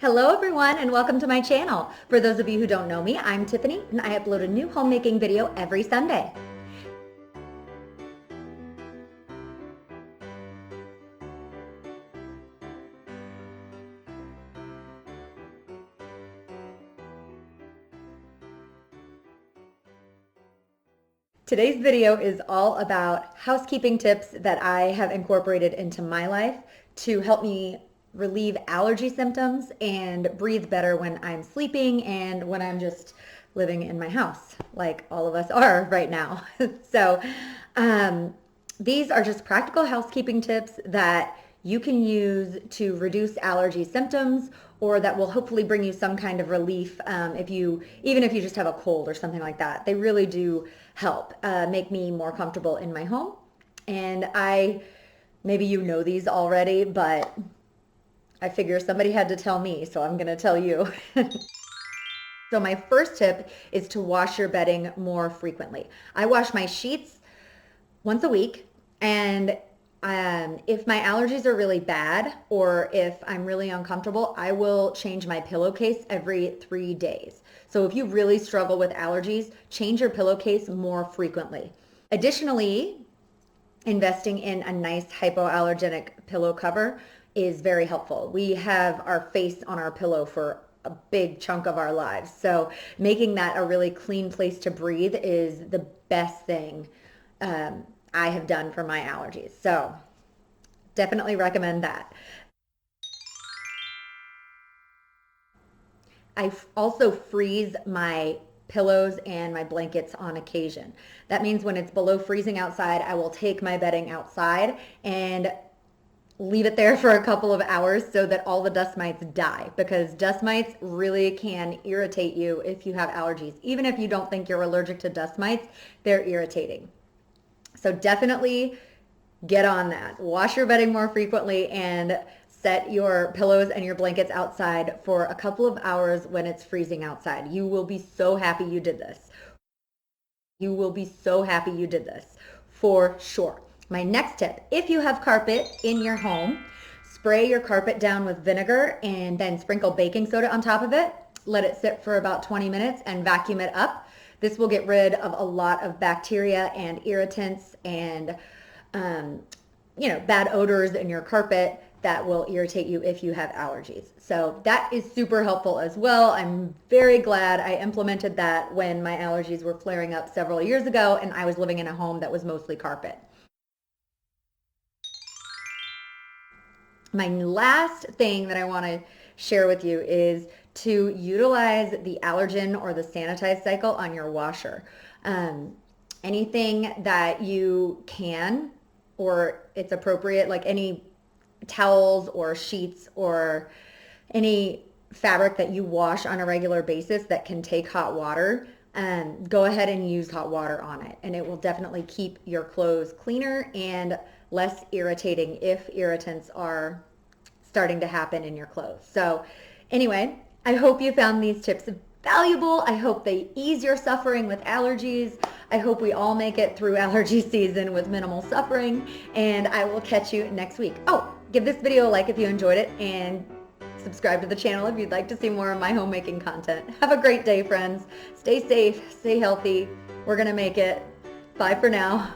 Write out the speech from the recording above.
Hello everyone and welcome to my channel. For those of you who don't know me, I'm Tiffany and I upload a new homemaking video every Sunday. Today's video is all about housekeeping tips that I have incorporated into my life to help me relieve allergy symptoms and breathe better when I'm sleeping and when I'm just living in my house, like all of us are right now. So these are just practical housekeeping tips that you can use to reduce allergy symptoms or that will hopefully bring you some kind of relief even if you just have a cold or something like that. They really do help make me more comfortable in my home. And maybe you know these already, but I figure somebody had to tell me, so I'm going to tell you. So my first tip is to wash your bedding more frequently. I wash my sheets once a week, and if my allergies are really bad or if I'm really uncomfortable, I will change my pillowcase every 3 days. So if you really struggle with allergies, change your pillowcase more frequently. Additionally, investing in a nice hypoallergenic pillow cover is very helpful. We have our face on our pillow for a big chunk of our lives. So making that a really clean place to breathe is the best thing I have done for my allergies. So definitely recommend that. I also freeze my pillows and my blankets on occasion. That means when it's below freezing outside, I will take my bedding outside and leave it there for a couple of hours so that all the dust mites die, because dust mites really can irritate you if you have allergies. Even if you don't think you're allergic to dust mites, they're irritating. So definitely get on that. Wash your bedding more frequently and set your pillows and your blankets outside for a couple of hours when it's freezing outside. You will be so happy you did this. You will be so happy you did this, for sure. My next tip, if you have carpet in your home, spray your carpet down with vinegar and then sprinkle baking soda on top of it. Let it sit for about 20 minutes and vacuum it up. This will get rid of a lot of bacteria and irritants and bad odors in your carpet that will irritate you if you have allergies. So that is super helpful as well. I'm very glad I implemented that when my allergies were flaring up several years ago and I was living in a home that was mostly carpet. My last thing that I want to share with you is to utilize the allergen or the sanitize cycle on your washer. Anything that you can, or it's appropriate, like any towels or sheets or any fabric that you wash on a regular basis that can take hot water, go ahead and use hot water on it. And it will definitely keep your clothes cleaner and less irritating if irritants are starting to happen in your clothes. So anyway, I hope you found these tips valuable. I hope they ease your suffering with allergies. I hope we all make it through allergy season with minimal suffering, and I will catch you next week. Oh, give this video a like if you enjoyed it, and subscribe to the channel if you'd like to see more of my homemaking content. Have a great day, friends. Stay safe, stay healthy. We're gonna make it. Bye for now.